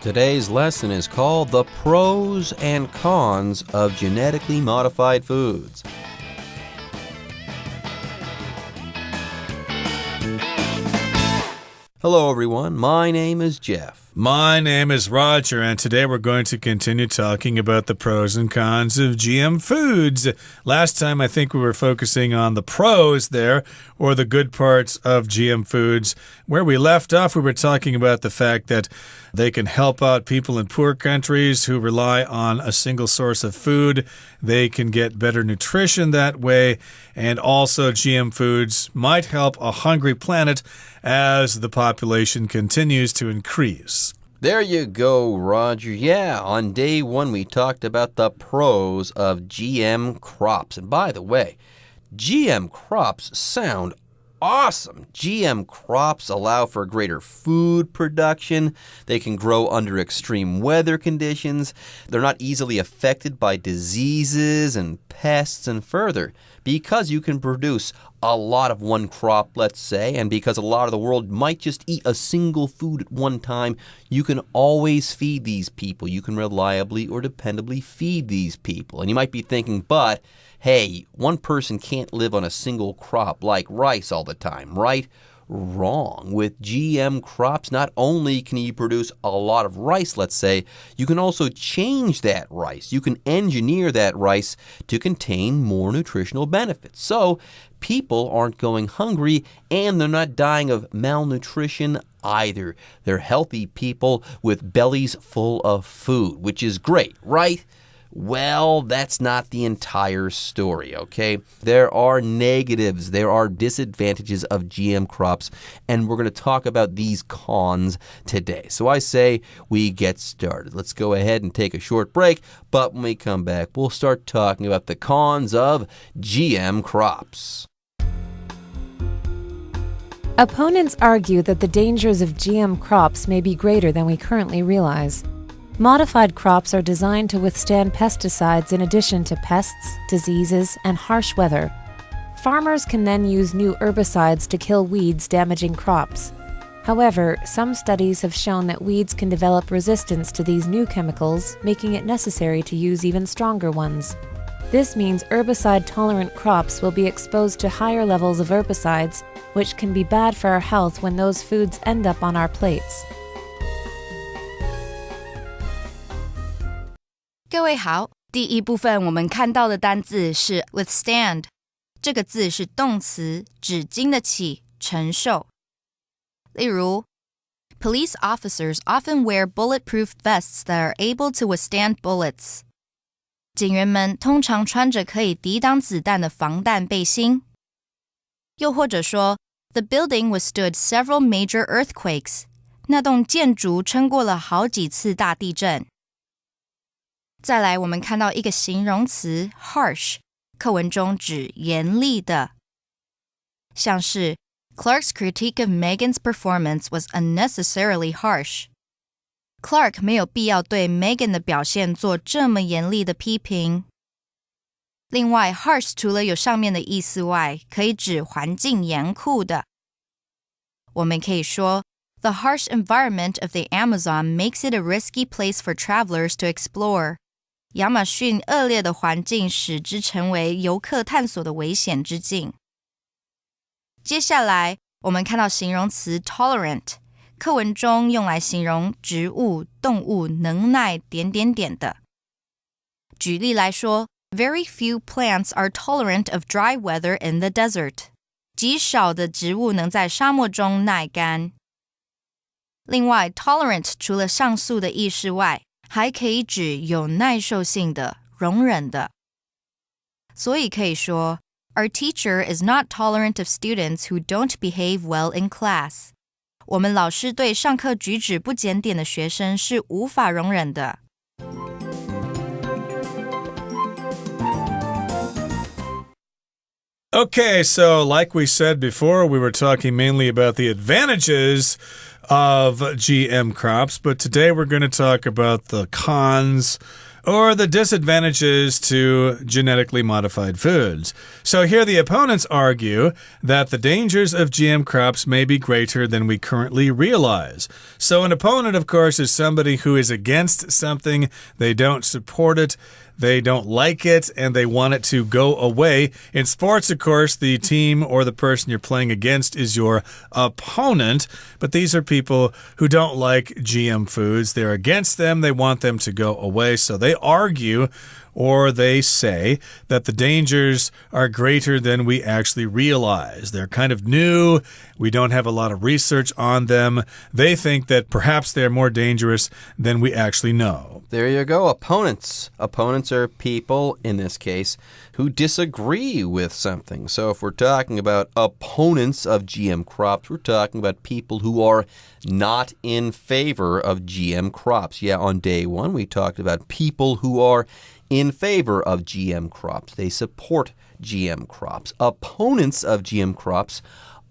Today's lesson is called The Pros and Cons of Genetically Modified Foods. Hello, everyone. My name is Jeff. My name is Roger, and today we're going to continue talking about the pros and cons of GM foods. Last time, I think we were focusing on the pros there, or the good parts of GM foods. Where we left off, we were talking about the fact that they can help out people in poor countries who rely on a single source of food. They can get better nutrition that way, and also GM foods might help a hungry planet as the population continues to increase. There you go, Roger. Yeah, on day one, we talked about the pros of GM crops. And by the way, GM crops sound awesome. GM crops allow for greater food production. They can grow under extreme weather conditions. They're not easily affected by diseases and pests. And further, because you can produce a lot of one crop, let's say, and because a lot of the world might just eat a single food at one time, you can always feed these people. You can reliably or dependably feed these people. And you might be thinking, but hey, one person can't live on a single crop like rice all the time, right? Wrong. With GM crops, not only can you produce a lot of rice, let's say, you can also change that rice. You can engineer that rice to contain more nutritional benefits. So people aren't going hungry and they're not dying of malnutrition either. They're healthy people with bellies full of food, which is great, right? Well, that's not the entire story, okay? There are negatives, there are disadvantages of GM crops, and we're going to talk about these cons today. So I say we get started. Let's go ahead and take a short break, but when we come back, we'll start talking about the cons of GM crops. Opponents argue that the dangers of GM crops may be greater than we currently realize. Modified crops are designed to withstand pesticides in addition to pests, diseases, and harsh weather. Farmers can then use new herbicides to kill weeds damaging crops. However, some studies have shown that weeds can develop resistance to these new chemicals, making it necessary to use even stronger ones. This means herbicide-tolerant crops will be exposed to higher levels of herbicides, which can be bad for our health when those foods end up on our plates. 各位好，第一部分我们看到的单字是 withstand， 这个字是动词，指经得起、承受。例如 Police officers often wear bulletproof vests that are able to withstand bullets. 警员们通常穿着可以抵挡子弹的防弹背心。又或者说 The building withstood several major earthquakes. 那栋建筑撑过了好几次大地震。再来，我们看到一个形容词 harsh， 课文中指严厉的，像是 Clark's critique of Megan's performance was unnecessarily harsh. Clark 没有必要对 Megan 的表现做这么严厉的批评。另外 harsh 除了有上面的意思外，可以指环境严酷的。我们可以说The harsh environment of the Amazon makes it a risky place for travelers to explore. 亚马逊恶劣的环境使之成为游客探索的危险之境。接下来，我们看到形容词 tolerant， 课文中用来形容植物、动物能耐点的。举例来说 ，Very few plants are tolerant of dry weather in the desert. 极少的植物能在沙漠中耐干。另外 tolerant 除了上述的意思外，还可以指有耐受性的、容忍的。所以可以说 Our teacher is not tolerant of students who don't behave well in class. 我们老师对上课举止不检点的学生是无法容忍的。Okay, so like we said before, we were talking mainly about the advantages of GM crops, but today we're going to talk about the cons or the disadvantages to genetically modified foods. So here the opponents argue that the dangers of GM crops may be greater than we currently realize. So an opponent, of course, is somebody who is against something. They don't support it. They don't like it, and they want it to go away. In sports, of course, the team or the person you're playing against is your opponent. But these are people who don't like GM foods. They're against them. They want them to go away. So they argue, or they say that the dangers are greater than we actually realize. They're kind of new. We don't have a lot of research on them. They think that perhaps they're more dangerous than we actually know. There you go. Opponents. Opponents are people, in this case, who disagree with something. So if we're talking about opponents of GM crops, we're talking about people who are not in favor of GM crops. Yeah, on day one, we talked about people who are in favor of GM crops. They support GM crops. Opponents of GM crops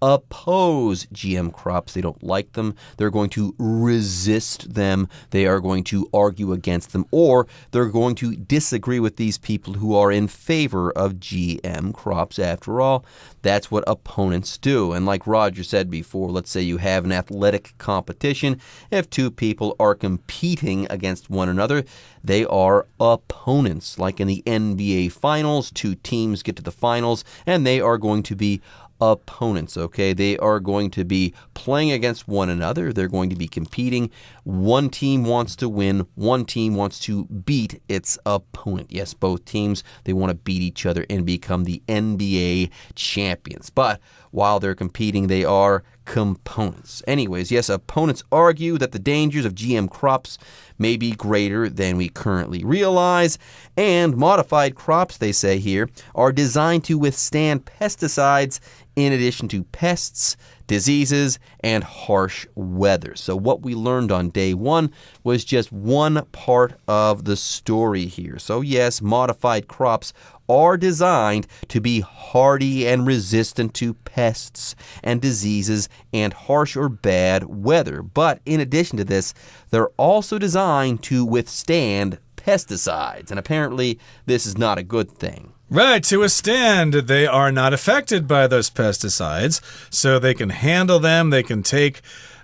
oppose GM crops. They don't like them. They're going to resist them. They are going to argue against them, or they're going to disagree with these people who are in favor of GM crops. After all, that's what opponents do. And like Roger said before, let's say you have an athletic competition. If two people are competing against one another, they are opponents. Like in the NBA Finals, two teams get to the finals, and they are going to be opponents, okay? They are going to be playing against one another. They're going to be competing. One team wants to win. One team wants to beat its opponent. Yes, both teams, they want to beat each other and become the NBA champions. But while they're competing, they are components. Anyways, yes, opponents argue that the dangers of GM crops may be greater than we currently realize, and modified crops, they say here, are designed to withstand pesticides in addition to pests, diseases, and harsh weather. So what we learned on day one was just one part of the story here. So yes, modified crops are designed to be hardy and resistant to pests and diseases and harsh or bad weather. But in addition to this, they're also designed to withstand pesticides. And apparently, this is not a good thing. Right, to withstand, they are not affected by those pesticides, so they can handle them, they can take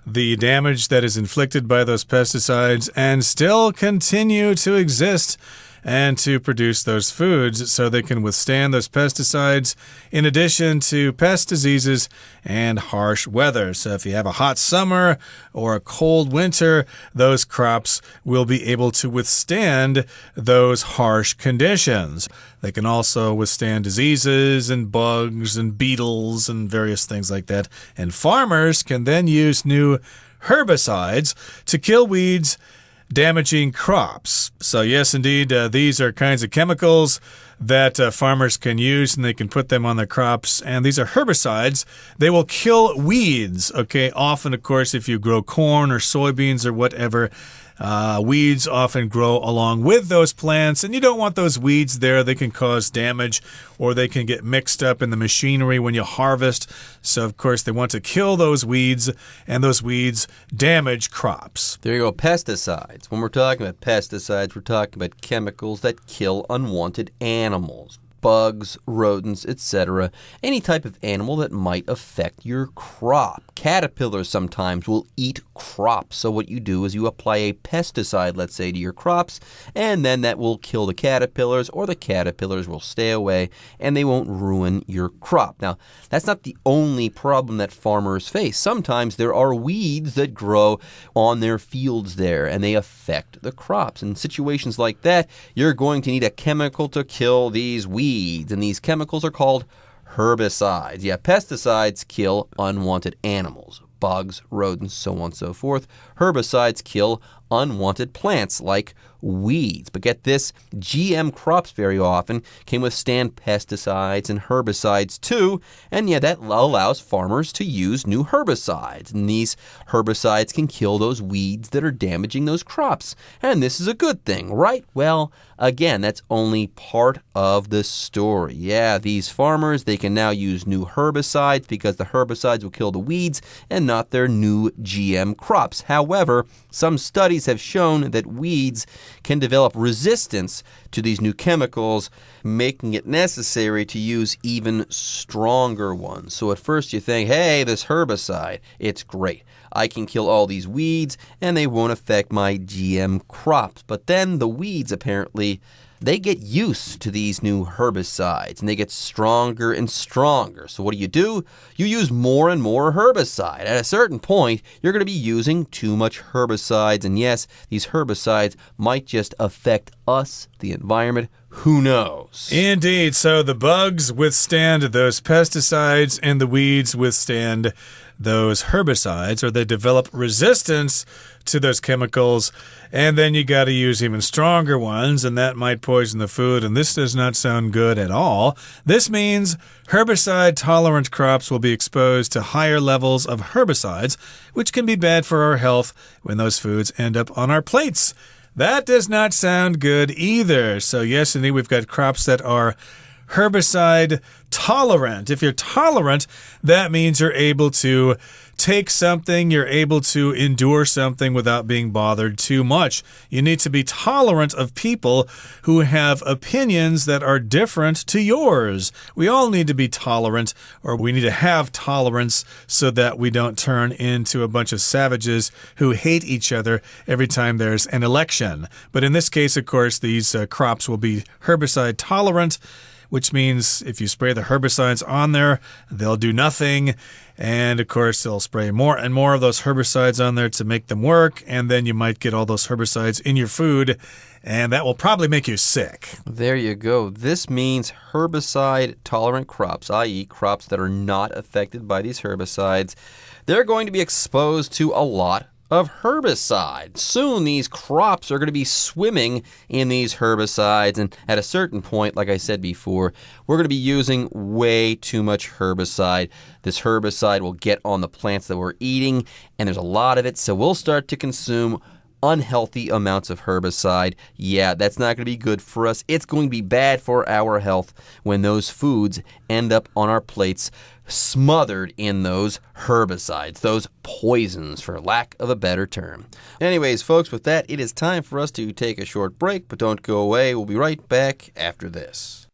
the damage that is inflicted by those pesticides and still continue to exist and to produce those foods so they can withstand those pesticides in addition to pest diseases and harsh weather. So if you have a hot summer or a cold winter, those crops will be able to withstand those harsh conditions. They can also withstand diseases and bugs and beetles and various things like that. And farmers can then use new herbicides to kill weeds damaging crops. So yes, indeed, these are kinds of chemicals that farmers can use, and they can put them on their crops. And these are herbicides. They will kill weeds. Okay, often, of course, if you grow corn or soybeans or whatever, weeds often grow along with those plants, and you don't want those weeds there. They can cause damage, or they can get mixed up in the machinery when you harvest. So, of course, they want to kill those weeds, and those weeds damage crops. There you go, pesticides. When we're talking about pesticides, we're talking about chemicals that kill unwanted animals. Bugs, rodents, etc. Any type of animal that might affect your crop. Caterpillars sometimes will eat crops. So what you do is you apply a pesticide, let's say, to your crops, and then that will kill the caterpillars, or the caterpillars will stay away and they won't ruin your crop. Now, that's not the only problem that farmers face. Sometimes there are weeds that grow on their fields there and they affect the crops. In situations like that, you're going to need a chemical to kill these weeds. And these chemicals are called herbicides. Yeah, pesticides kill unwanted animals, bugs, rodents, so on and so forth. Herbicides kill unwanted plants like weeds. But get this, GM crops very often can withstand pesticides and herbicides too. And yeah, that allows farmers to use new herbicides. And these herbicides can kill those weeds that are damaging those crops. And this is a good thing, right? Well, again, that's only part of the story. Yeah, these farmers, they can now use new herbicides because the herbicides will kill the weeds and not their new GM crops. However, some studies studies have shown that weeds can develop resistance to these new chemicals, making it necessary to use even stronger ones. So at first you think, hey, this herbicide, it's great. I can kill all these weeds and they won't affect my GM crops. But then the weeds apparently, they get used to these new herbicides and they get stronger and stronger. So what do? You use more and more herbicide. At a certain point, you're going to be using too much herbicides. And yes, these herbicides might just affect us, the environment. Who knows? Indeed. So the bugs withstand those pesticides and the weeds withstand those herbicides, or they develop resistance to those chemicals, and then you got to use even stronger ones, and that might poison the food, and this does not sound good at all. This means herbicide-tolerant crops will be exposed to higher levels of herbicides, which can be bad for our health when those foods end up on our plates. That does not sound good either. So yes, indeed, we've got crops that are herbicide tolerant. If you're tolerant, that means you're able to take something, you're able to endure something without being bothered too much. You need to be tolerant of people who have opinions that are different to yours. We all need to be tolerant, or we need to have tolerance so that we don't turn into a bunch of savages who hate each other every time there's an election. But in this case, of course, these crops will be herbicide tolerant, which means if you spray the herbicides on there, they'll do nothing. And, of course, they'll spray more and more of those herbicides on there to make them work. And then you might get all those herbicides in your food, and that will probably make you sick. There you go. This means herbicide-tolerant crops, i.e. crops that are not affected by these herbicides. They're going to be exposed to a lot of herbicides. Soon these crops are going to be swimming in these herbicides, and at a certain point, like I said before, we're going to be using way too much herbicide. This herbicide will get on the plants that we're eating, and there's a lot of it, so we'll start to consume unhealthy amounts of herbicide. Yeah, that's not going to be good for us. It's going to be bad for our health when those foods end up on our plates smothered in those herbicides, those poisons, for lack of a better term. Anyways, folks, with that, it is time for us to take a short break, but don't go away. We'll be right back after this.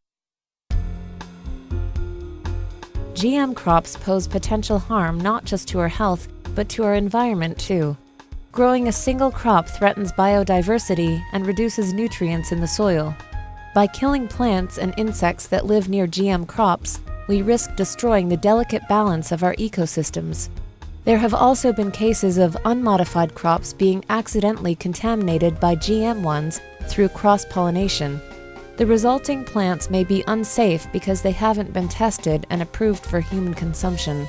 GM crops pose potential harm not just to our health, but to our environment too. Growing a single crop threatens biodiversity and reduces nutrients in the soil. By killing plants and insects that live near GM crops, we risk destroying the delicate balance of our ecosystems. There have also been cases of unmodified crops being accidentally contaminated by GM ones through cross-pollination. The resulting plants may be unsafe because they haven't been tested and approved for human consumption.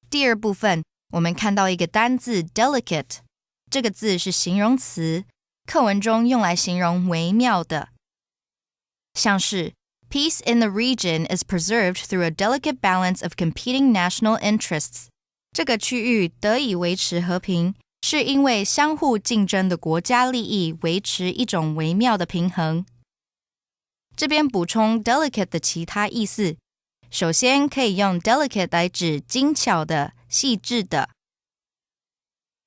第二部分，我们看到一个单字 delicate， 这个字是形容词，课文中用来形容微妙的。像是 Peace in the region is preserved through a delicate balance of competing national interests. 这个区域得以维持和平，是因为相互竞争的国家利益维持一种微妙的平衡。这边补充 delicate 的其他意思，首先可以用 delicate 来指精巧的、细致的。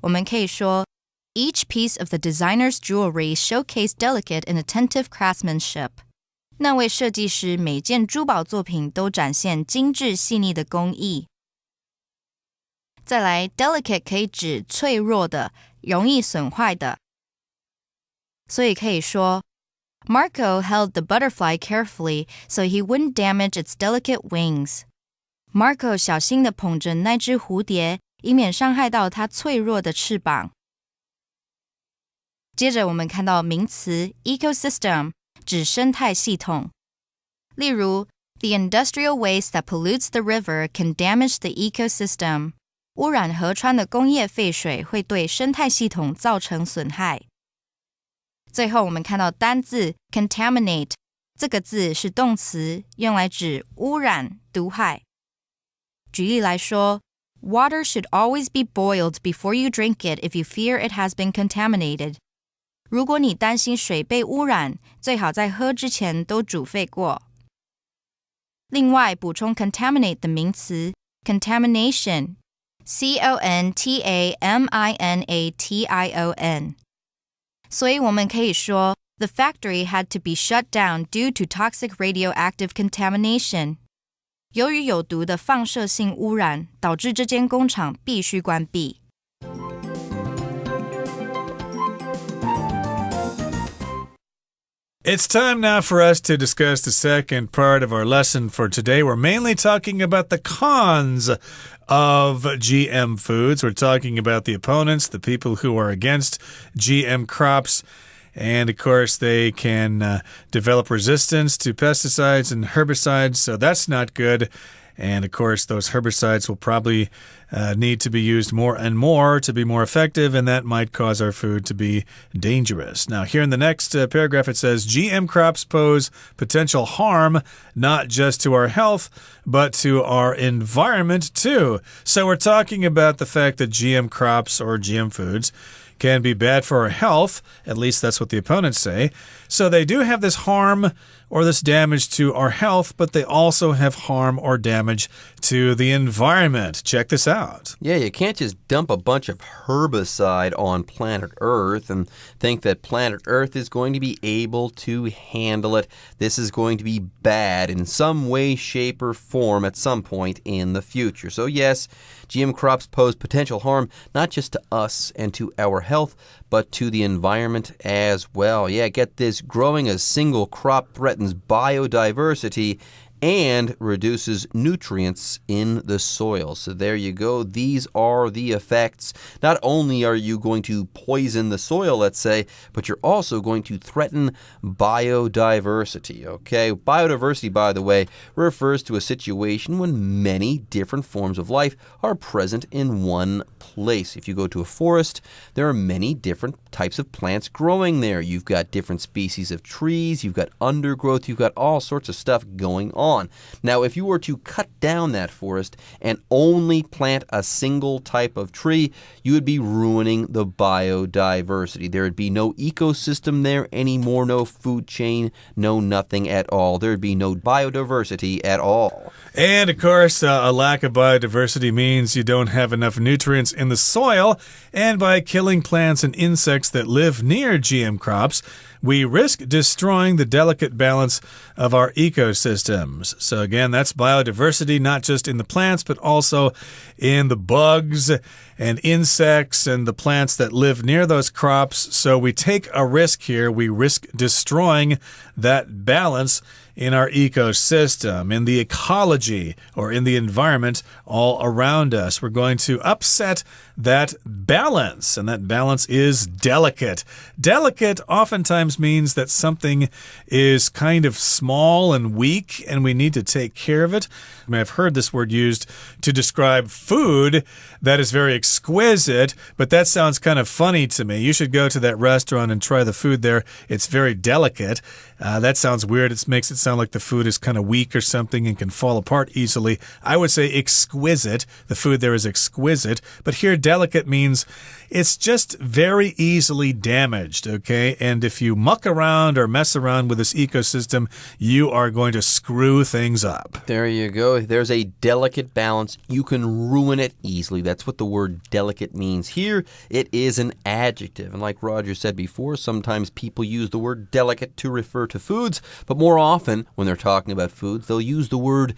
我们可以说 Each piece of the designer's jewelry showcased delicate and attentive craftsmanship. 那位设计师每件珠宝作品都展现精致细腻的工艺。再来 delicate 可以指脆弱的、容易损坏的。所以可以说 Marco held the butterfly carefully so he wouldn't damage its delicate wings. Marco 小心地捧着那只蝴蝶，以免伤害到它脆弱的翅膀。接着我们看到名词 ecosystem， 指生态系统。例如 The industrial waste that pollutes the river can damage the ecosystem. 污染河川的工业废水会对生态系统造成损害。最后我们看到单字 contaminate， 这个字是动词，用来指污染、毒害。举例来说 Water should always be boiled before you drink it if you fear it has been contaminated. 如果你担心水被污染，最好在喝之前都煮沸过。另外补充 contaminate 的名词 contamination， contamination. 所以我们可以说 The factory had to be shut down due to toxic radioactive contamination. 由于有毒的放射性污染，导致这间工厂必须关闭。It's time now for us to discuss the second part of our lesson for today. We're mainly talking about the cons of GM foods. We're talking about the opponents, the people who are against GM crops. And, of course, they can develop resistance to pesticides and herbicides, so that's not good. And, of course, those herbicides will probably need to be used more and more to be more effective, and that might cause our food to be dangerous. Now, here in the next paragraph, it says, GM crops pose potential harm not just to our health, but to our environment, too. So we're talking about the fact that GM crops or GM foods can be bad for our health. At least that's what the opponents say. So they do have this harm or this damage to our health, but they also have harm or damage to the environment. Check this out. Yeah, you can't just dump a bunch of herbicide on planet Earth and think that planet Earth is going to be able to handle it. This is going to be bad in some way, shape, or form at some point in the future. So yes, GM crops pose potential harm not just to us and to our health, but to the environment as well. Yeah, get this. Growing a single crop threatens biodiversity and reduces nutrients in the soil. So there you go. These are the effects. Not only are you going to poison the soil, let's say, but you're also going to threaten biodiversity, okay? Biodiversity, by the way, refers to a situation when many different forms of life are present in one place. If you go to a forest, there are many different types of plants growing there. You've got different species of trees, you've got undergrowth, you've got all sorts of stuff going on. Now, if you were to cut down that forest and only plant a single type of tree, you would be ruining the biodiversity. There would be no ecosystem there anymore, no food chain, no nothing at all. There would be no biodiversity at all. And, of course, a lack of biodiversity means you don't have enough nutrients in the soil, and by killing plants and insects that live near GM crops, we risk destroying the delicate balance of our ecosystems. So again, that's biodiversity, not just in the plants, but also in the bugs and insects and the plants that live near those crops. So we take a risk here. We risk destroying that balance in our ecosystem, in the ecology, or in the environment all around us. We're going to upset that balance, and that balance is delicate. Delicate oftentimes means that something is kind of small and weak, and we need to take care of it. I mean, I've heard this word used to describe food that is very exquisite, but that sounds kind of funny to me. You should go to that restaurant and try the food there. It's very delicate. That sounds weird. It makes it sound like the food is kind of weak or something and can fall apart easily. I would say exquisite. The food there is exquisite. But here, delicate means it's just very easily damaged, okay? And if you muck around or mess around with this ecosystem, you are going to screw things up. There you go. There's a delicate balance. You can ruin it easily. That's what the word delicate means. Here, it is an adjective. And like Roger said before, sometimes people use the word delicate to refer to foods, but more often, when they're talking about foods, they'll use the word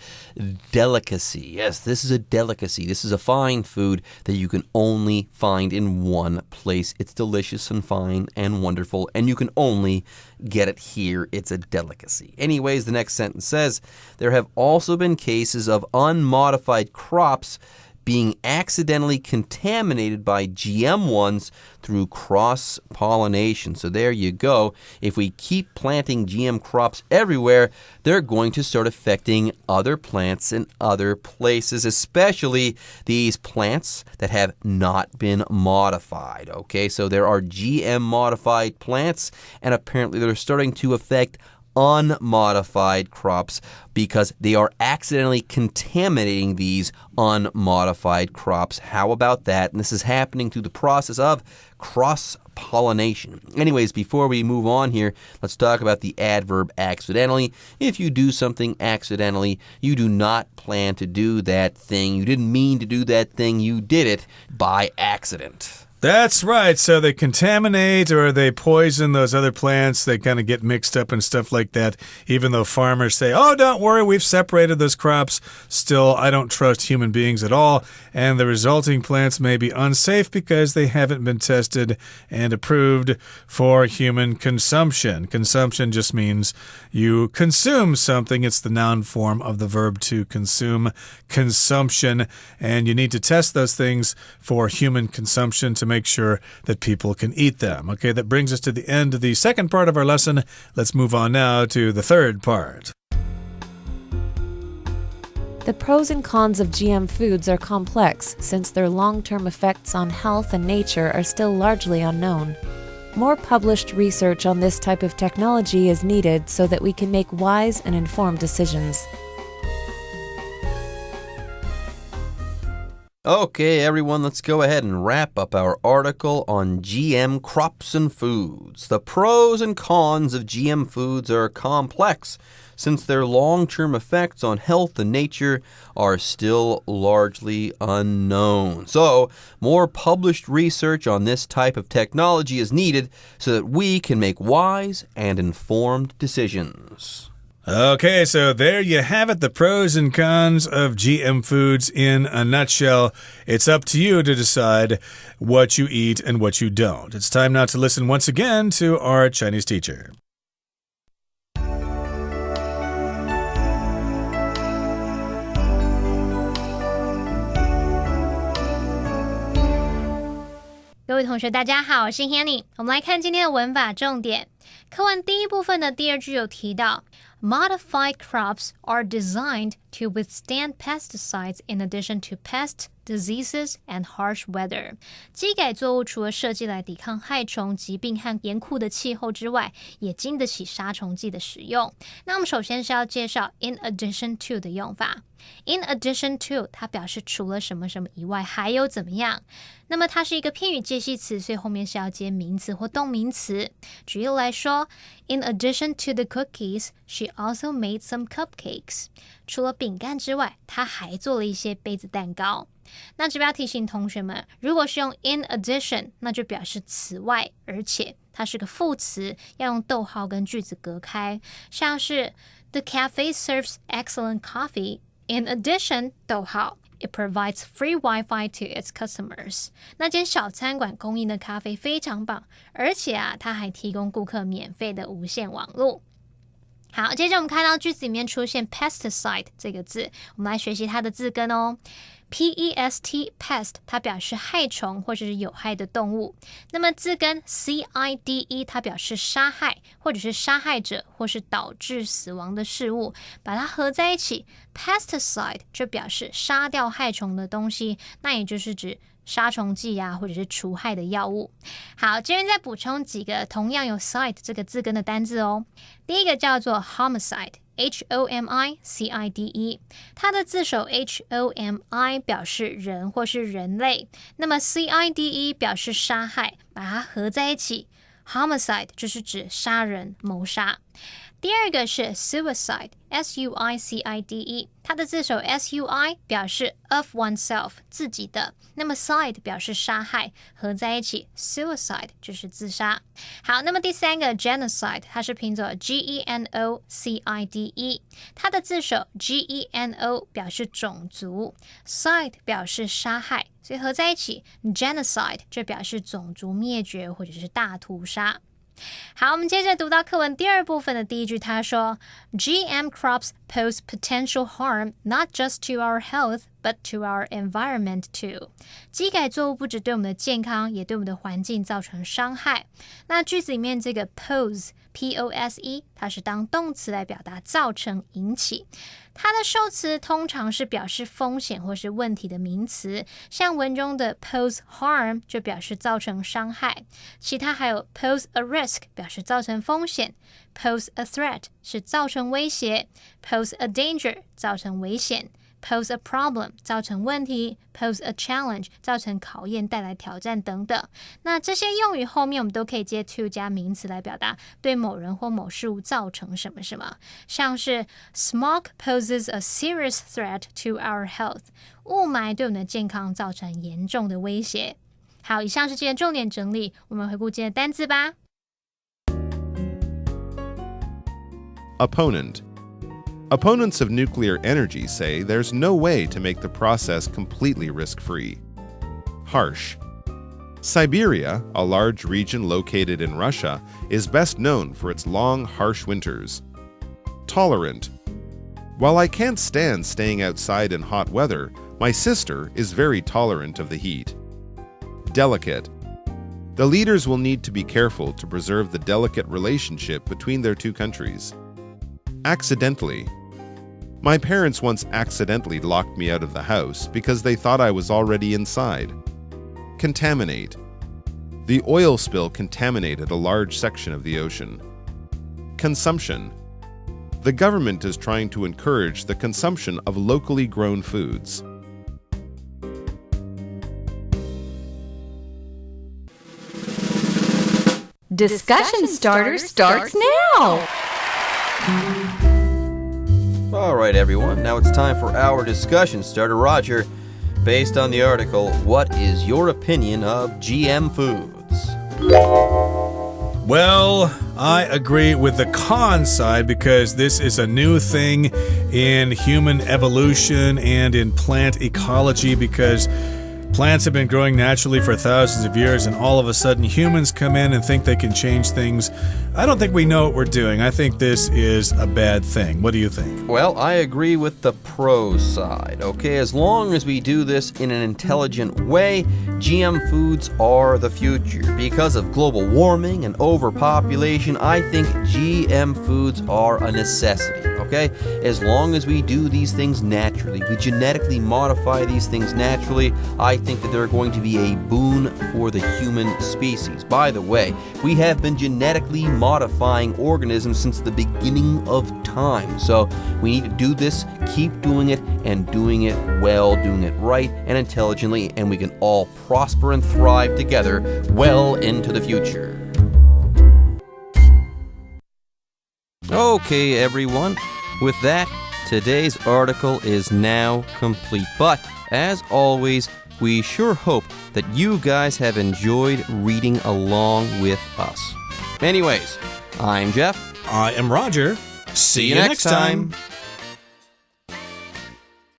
delicacy. Yes, this is a delicacy. This is a fine food that you can only find in one place. It's delicious and fine and wonderful, and you can only get it here. It's a delicacy. Anyways, the next sentence says, there have also been cases of unmodified crops being accidentally contaminated by GM ones through cross-pollination. So there you go. If we keep planting GM crops everywhere, they're going to start affecting other plants in other places, especially these plants that have not been modified. Okay, so there are GM-modified plants, and apparently they're starting to affect unmodified crops because they are accidentally contaminating these unmodified crops. How about that? And this is happening through the process of cross-pollination. Anyways, before we move on here, let's talk about the adverb accidentally. If you do something accidentally, you do not plan to do that thing. You didn't mean to do that thing. You did it by accident. That's right. So they contaminate or they poison those other plants. They kind of get mixed up and stuff like that. Even though farmers say, oh, don't worry, we've separated those crops. Still, I don't trust human beings at all. And the resulting plants may be unsafe because they haven't been tested and approved for human consumption. Consumption just means you consume something. It's the noun form of the verb to consume, consumption. And you need to test those things for human consumption to make sure that people can eat them. Okay, that brings us to the end of the second part of our lesson. Let's move on now to the third part. The pros and cons of GM foods are complex since their long-term effects on health and nature are still largely unknown. More published research on this type of technology is needed so that we can make wise and informed decisions. Okay, everyone, let's go ahead and wrap up our article on GM crops and foods. The pros and cons of GM foods are complex, since their long-term effects on health and nature are still largely unknown. So, more published research on this type of technology is needed so that we can make wise and informed decisions. Okay, so there you have it, the pros and cons of GM foods in a nutshell. It's up to you to decide what you eat and what you don't. It's time now to listen once again to our Chinese teacher. 各位同学大家好，我是 Hanny。 我们来看今天的文法重点。课文第一部分的第二句有提到 Modified crops are designed to withstand pesticides in addition to pests, diseases, and harsh weather. 基改作物除了设计来抵抗害虫、疾病和严酷的气候之外，也经得起杀虫剂的使用。那我们首先是要介绍 in addition to 的用法。In addition to 它表示除了什么什么以外还有怎么样，那么它是一个片语介系词，所以后面是要接名词或动名词。举例来说 In addition to the cookies, she also made some cupcakes. 除了饼干之外，她还做了一些杯子蛋糕。那这边要提醒同学们，如果是用 in addition， 那就表示此外而且，它是个副词，要用逗号跟句子隔开，像是 The cafe serves excellent coffee.In addition, 逗号 it provides free Wi-Fi to its customers. 那间小餐馆供应的咖啡非常棒，而且它还提供顾客免费的无线网络。好，接着我们看到句子里面出现 pesticide 这个字，我们来学习它的字根哦。P-E-S-T, pest 它表示害虫或者是有害的动物，那么字根 C-I-D-E 它表示杀害或者是杀害者或是导致死亡的事物，把它合在一起 pesticide 就表示杀掉害虫的东西，那也就是指杀虫剂啊或者是除害的药物。好，这边再补充几个同样有 side 这个字根的单字哦。第一个叫做 homicide，H-O-M-I-C-I-D-E， 它的字首 H-O-M-I 表示人或是人类，那么 C-I-D-E 表示杀害，把它合在一起 homicide 就是指杀人谋杀。第二个是 suicide, S-U-I-C-I-D-E， 它的字首 S-U-I 表示 of oneself 自己的，那么 side 表示杀害，合在一起 suicide 就是自杀。好，那么第三个 genocide 它是拼作 G-E-N-O-C-I-D-E， 它的字首 G-E-N-O 表示种族， side 表示杀害，所以合在一起 genocide 就表示种族灭绝或者是大屠杀。好，我们接着读到课文第二部分的第一句，他说 GM crops pose potential harm not just to our health, but to our environment too. 基改作物不只对我们的健康，也对我们的环境造成伤害。那句子里面这个 pose，P-O-S-E， 它是当动词来表达造成、引起。它的受词通常是表示风险或是问题的名词，像文中的 pose harm 就表示造成伤害，其他还有 pose a risk 表示造成风险， pose a threat 是造成威胁， pose a danger 造成危险， pose a problem 造成问题， pose a challenge 造成考验、带来挑战等等。那这些用语后面我们都可以接 to 加名词来表达对某人或某事物造成什么什么，像是 Smog poses a serious threat to our health， 雾霾对我们的健康造成严重的威胁。好，以上是今天重点整理，我们回顾今天的单字吧。Opponent. Opponents of nuclear energy say there's no way to make the process completely risk-free. Harsh. Siberia, a large region located in Russia, is best known for its long, harsh winters. Tolerant. While I can't stand staying outside in hot weather, my sister is very tolerant of the heat. Delicate. The leaders will need to be careful to preserve the delicate relationship between their two countries. Accidentally. My parents once accidentally locked me out of the house because they thought I was already inside. Contaminate. The oil spill contaminated a large section of the ocean. Consumption. The government is trying to encourage the consumption of locally grown foods. Discussion starter starts now! All right, everyone. Now it's time for our discussion starter. Roger, based on the article, what is your opinion of GM foods? Well, I agree with the con side because this is a new thing in human evolution and in plant ecology because plants have been growing naturally for thousands of years, and all of a sudden humans come in and think they can change things. I don't think we know what we're doing. I think this is a bad thing. What do you think? Well, I agree with the pro side, okay? As long as we do this in an intelligent way, GM foods are the future. Because of global warming and overpopulation, I think GM foods are a necessity, okay? As long as we do these things naturally, we genetically modify these things naturally, I think that they're going to be a boon for the human species. By the way, we have been genetically modifying organisms since the beginning of time. So we need to do this, keep doing it, and doing it well, doing it right and intelligently, and we can all prosper and thrive together well into the future. Okay, everyone. With that, today's article is now complete. But, as always, we sure hope that you guys have enjoyed reading along with us. Anyways, I'm Jeff. I am Roger. See you next time.